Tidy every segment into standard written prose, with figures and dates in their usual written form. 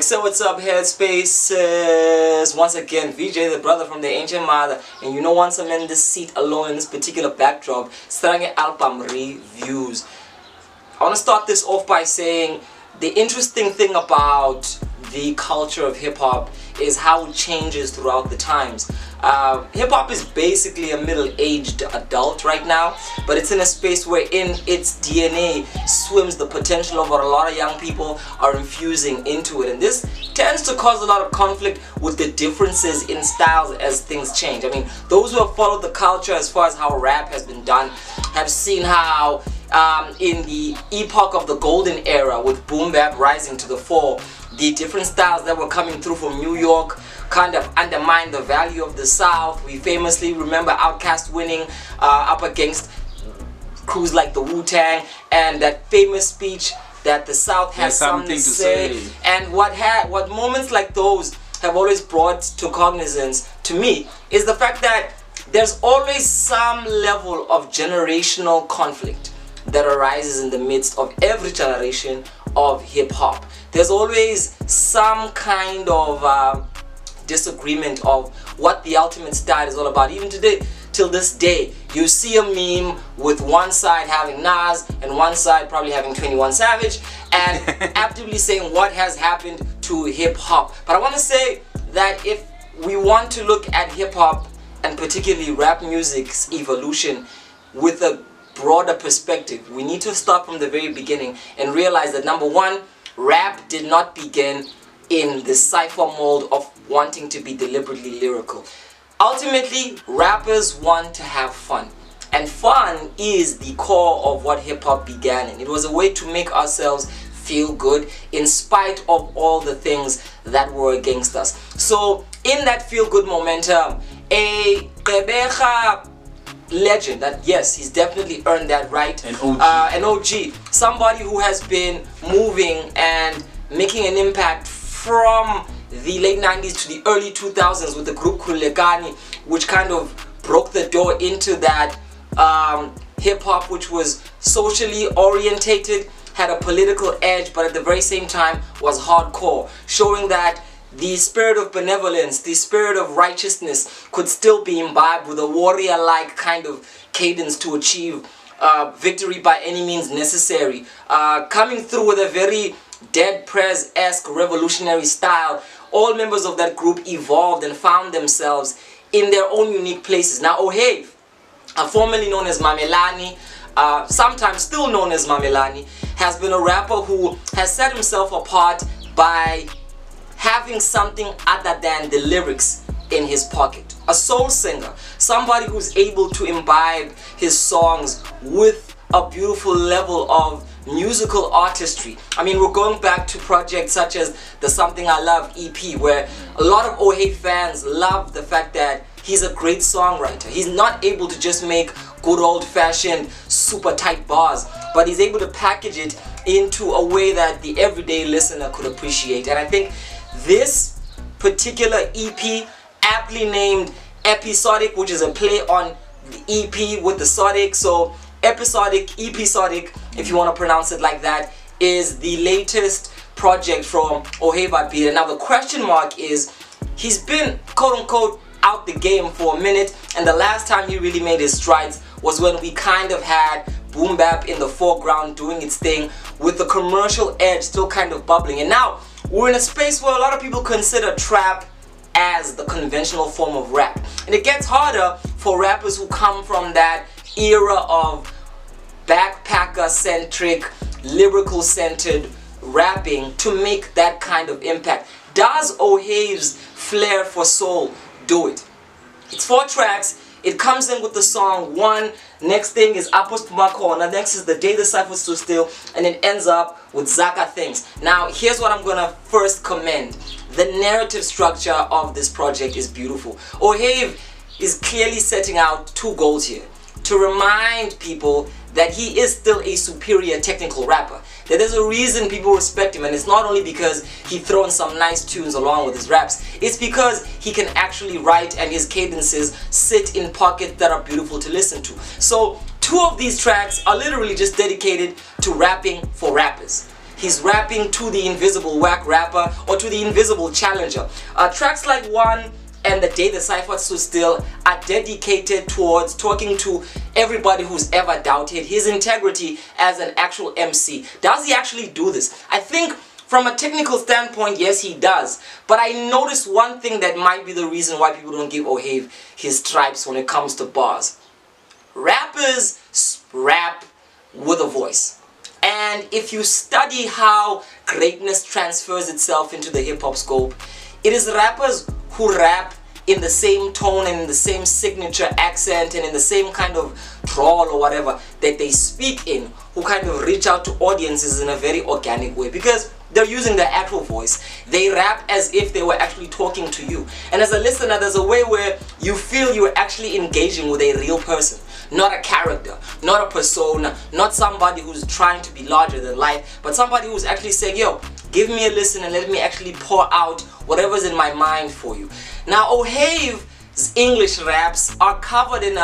So what's up, Headspaces? Once again, VJ, the brother from the ancient mother, and you know, once I'm in this seat alone in this particular backdrop, starting album reviews. I want to start this off by saying the interesting thing about the culture of hip-hop is how it changes throughout the times. Hip-hop is basically a middle-aged adult right now, but it's in a space where in its DNA swims the potential of what a lot of young people are infusing into it, and this tends to cause a lot of conflict with the differences in styles as things change. I mean, those who have followed the culture as far as how rap has been done have seen how in the epoch of the golden era, with boom bap rising to the fore, the different styles that were coming through from New York kind of undermined the value of the South. We famously remember Outkast winning up against crews like the Wu-Tang, and that famous speech that the South has something to say. And what moments like those have always brought to cognizance to me is the fact that there's always some level of generational conflict that arises in the midst of every generation of hip-hop. There's always some kind of disagreement of what the ultimate style is all about. Even today, till this day, you see a meme with one side having Nas and one side probably having 21 Savage and actively saying what has happened to hip-hop. But I want to say that if we want to look at hip-hop and particularly rap music's evolution with a broader perspective, we need to start from the very beginning and realize that, number one, rap did not begin in the cypher mold of wanting to be deliberately lyrical. Ultimately, rappers want to have fun, and fun is the core of what hip-hop began in. It was a way to make ourselves feel good in spite of all the things that were against us. So in that feel-good momentum, a Gqeberha legend, that yes, he's definitely earned that right, an OG, somebody who has been moving and making an impact from the late 90s to the early 2000s with the group Khulekani, which kind of broke the door into that hip-hop which was socially orientated, had a political edge, but at the very same time was hardcore, showing that the spirit of benevolence, the spirit of righteousness could still be imbibed with a warrior-like kind of cadence to achieve victory by any means necessary. Coming through with a very Dead Prez-esque revolutionary style, all members of that group evolved and found themselves in their own unique places. Now Ohayv, formerly known as Mamelani, sometimes still known as Mamelani, has been a rapper who has set himself apart by having something other than the lyrics in his pocket. A soul singer, somebody who's able to imbibe his songs with a beautiful level of musical artistry. I mean, we're going back to projects such as the Something I Love EP, where a lot of Ohayv fans love the fact that he's a great songwriter. He's not able to just make good old-fashioned super tight bars, but he's able to package it into a way that the everyday listener could appreciate. And I think this particular EP, aptly named EP.ISODIC, which is a play on the EP with the Sodic, so EP.ISODIC, if you want to pronounce it like that, is the latest project from Ohayv Abir. Now the question mark is, he's been quote-unquote out the game for a minute, and the last time he really made his strides was when we kind of had boom bap in the foreground doing its thing with the commercial edge still kind of bubbling. And now we're in a space where a lot of people consider trap as the conventional form of rap, and it gets harder for rappers who come from that era of backpacker-centric, lyrical-centered rapping to make that kind of impact. Does Ohayv's flair for soul do it? It's 4 tracks. It comes in with the song One, next thing is Apos Pumakona, next is The Day the Cypher Stood Still, and it ends up with Zaka Things. Now here's what I'm gonna first commend. The narrative structure of this project is beautiful. Ohayv is clearly setting out 2 goals here: to remind people that he is still a superior technical rapper, that there's a reason people respect him, and it's not only because he throws some nice tunes along with his raps, it's because he can actually write and his cadences sit in pockets that are beautiful to listen to. So 2 of these tracks are literally just dedicated to rapping for rappers. he's rapping to the invisible whack rapper or to the invisible challenger. Tracks like One and The Day the Cypher Stood Still are dedicated towards talking to everybody who's ever doubted his integrity as an actual MC. Does he actually do this? I think from a technical standpoint, yes, he does. But I noticed one thing that might be the reason why people don't give Ohayv his stripes when it comes to bars. Rappers rap with a voice. And if you study how greatness transfers itself into the hip-hop scope, it is rappers who rap in the same tone and in the same signature accent and in the same kind of drawl or whatever that they speak in, who kind of reach out to audiences in a very organic way, because they're using their actual voice. They rap as if they were actually talking to you. And as a listener, there's a way where you feel you're actually engaging with a real person, not a character, not a persona, not somebody who's trying to be larger than life, but somebody who's actually saying, yo, give me a listen and let me actually pour out whatever's in my mind for you. Now, Ohayv's English raps are covered in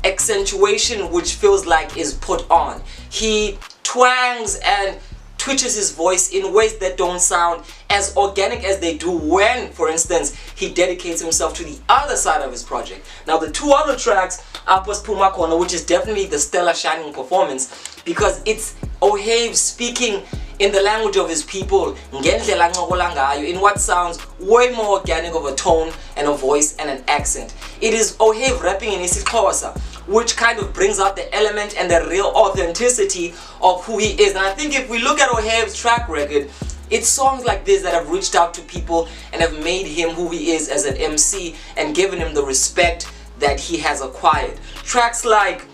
accentuation which feels like is put on. He twangs and twitches his voice in ways that don't sound as organic as they do when, for instance, he dedicates himself to the other side of his project. Now, the two other tracks are Puma Corner, which is definitely the stellar shining performance because it's Ohayv speaking in the language of his people, in what sounds way more organic of a tone and a voice and an accent. It is Ohayv rapping in isiXhosa, which kind of brings out the element and the real authenticity of who he is. And I think if we look at Ohayv's track record, it's songs like this that have reached out to people and have made him who he is as an MC and given him the respect that he has acquired. Tracks like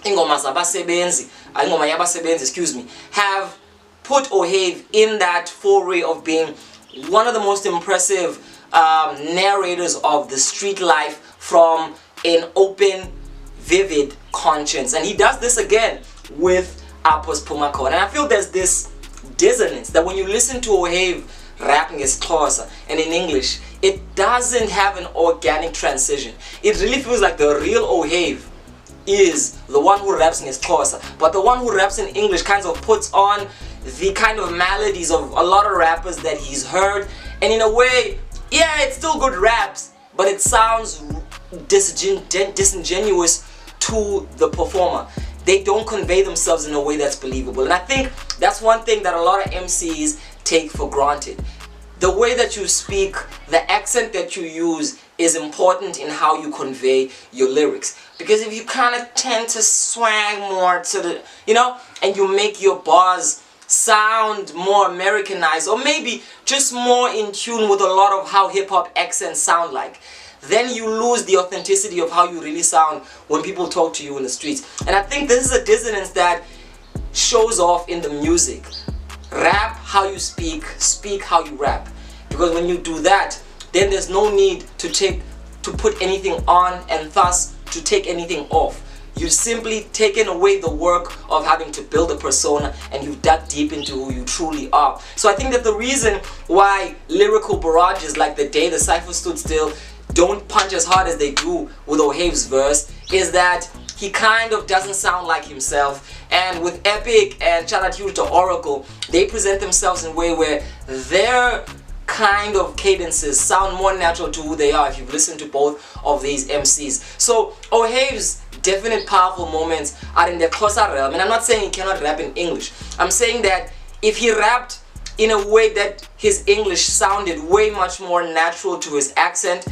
Ingoma Yabasebenzi, excuse me, have put Ohayv in that foray of being one of the most impressive narrators of the street life from an open, vivid conscience. And he does this again with Apos Pumako. And I feel there's this dissonance that when you listen to Ohayv rapping his Xhosa and in English, it doesn't have an organic transition. It really feels like the real Ohayv is the one who raps in his Xhosa, but the one who raps in English kind of puts on the kind of melodies of a lot of rappers that he's heard, and in a way, yeah, it's still good raps, but it sounds disingenuous to the performer. They don't convey themselves in a way that's believable, and I think that's one thing that a lot of MCs take for granted. The way that you speak, the accent that you use is important in how you convey your lyrics. Because if you kind of tend to swang more to the, and you make your bars sound more Americanized, or maybe just more in tune with a lot of how hip-hop accents sound like, then you lose the authenticity of how you really sound when people talk to you in the streets. And I think this is a dissonance that shows off in the music. Rap how you speak, speak how you rap. Because when you do that, then there's no need to put anything on and thus to take anything off. You've simply taken away the work of having to build a persona, and you've dug deep into who you truly are. So I think that the reason why lyrical barrages like The Day the Cypher Stood Still don't punch as hard as they do with Ohayv's verse is that he kind of doesn't sound like himself. And with Epic and shout out huge to Oracle, they present themselves in a way where their kind of cadences sound more natural to who they are if you've listened to both of these MCs. So Ohayv's definite powerful moments are in the Xhosa realm, and I'm not saying he cannot rap in English. I'm saying that if he rapped in a way that his English sounded way much more natural to his accent,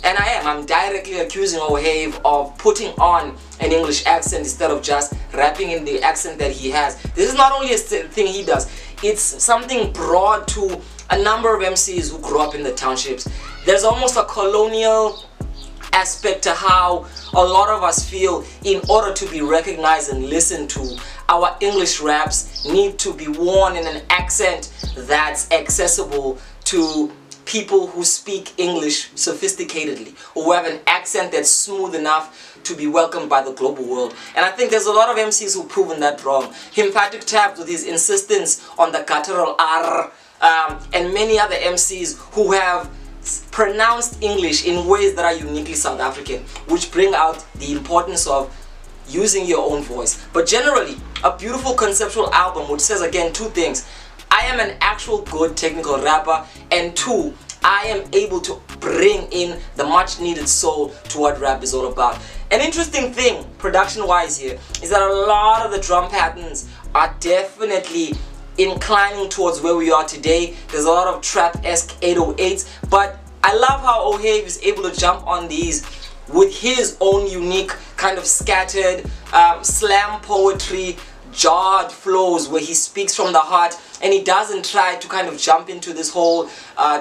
and I'm directly accusing Ohayv of putting on an English accent instead of just rapping in the accent that he has. This is not only a thing he does, it's something broad to a number of MCs who grew up in the townships. There's almost a colonial aspect to how a lot of us feel in order to be recognized and listened to. Our English raps need to be worn in an accent that's accessible to people who speak English sophisticatedly, or who have an accent that's smooth enough to be welcomed by the global world. And I think there's a lot of MCs who've proven that wrong. Patrick Tabs with his insistence on the guttural R, and many other MCs who have pronounced English in ways that are uniquely South African, which bring out the importance of using your own voice. But generally, a beautiful conceptual album which says again two things. I am an actual good technical rapper, and 2, I am able to bring in the much needed soul to what rap is all about. An interesting thing production wise here is that a lot of the drum patterns are definitely inclining towards where we are today. There's a lot of trap-esque 808s, but I love how Ohayv is able to jump on these with his own unique kind of scattered slam poetry, jarred flows where he speaks from the heart, and he doesn't try to kind of jump into this whole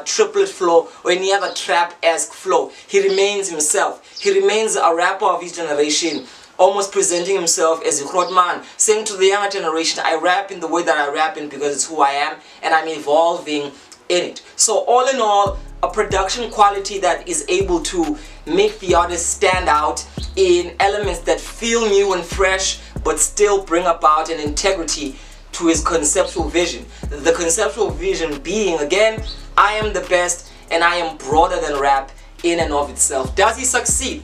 triplet flow or any other trap-esque flow. He remains himself. He remains a rapper of his generation, almost presenting himself as a groot man, saying to the younger generation, I rap in the way that I rap in because it's who I am and I'm evolving in it. So all in all, a production quality that is able to make the artist stand out in elements that feel new and fresh but still bring about an integrity to his conceptual vision. The conceptual vision being, again, I am the best and I am broader than rap in and of itself. Does he succeed?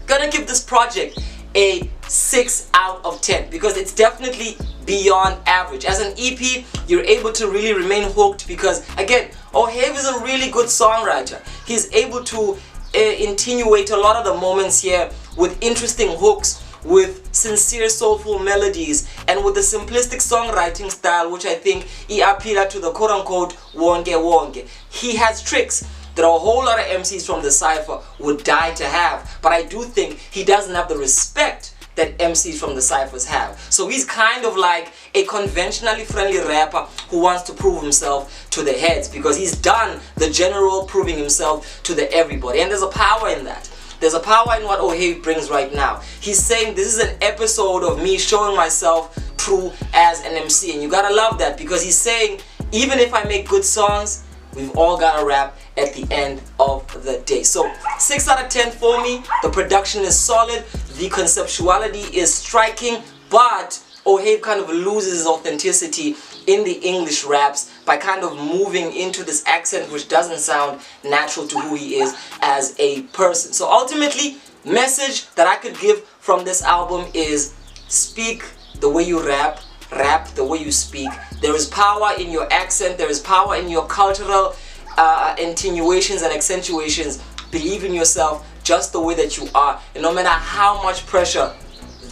Gonna give this project a 6 out of 10 because it's definitely beyond average. As an EP, you're able to really remain hooked because, again, Ohayv is a really good songwriter. He's able to insinuate a lot of the moments here with interesting hooks, with sincere soulful melodies, and with the simplistic songwriting style, which I think he appealed to the quote-unquote wonge wonge. He has tricks that a whole lot of MCs from the cypher would die to have, but I do think he doesn't have the respect that MCs from the cyphers have. So he's kind of like a conventionally friendly rapper who wants to prove himself to the heads because he's done the general proving himself to the everybody, and there's a power in that. There's a power in what Ohayv brings right now. He's saying this is an episode of me showing myself true as an MC, and you gotta love that because he's saying even if I make good songs, we've all gotta rap at the end of the day. So 6 out of 10 for me. The production is solid, the conceptuality is striking, but Ohayv kind of loses his authenticity in the English raps by kind of moving into this accent which doesn't sound natural to who he is as a person. So ultimately, message that I could give from this album is speak the way you rap, rap the way you speak. There is power in your accent, there is power in your cultural attenuations and accentuations. Believe in yourself just the way that you are, and no matter how much pressure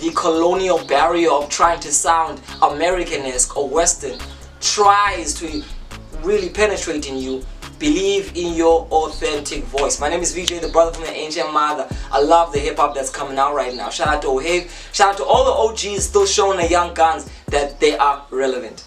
the colonial barrier of trying to sound American-esque or Western tries to really penetrate in you, believe in your authentic voice. My name is VJ, the brother from the ancient mother. I love the hip-hop that's coming out right now. Shout out to Ohayv. Shout out to all the OGs still showing the young guns that they are relevant.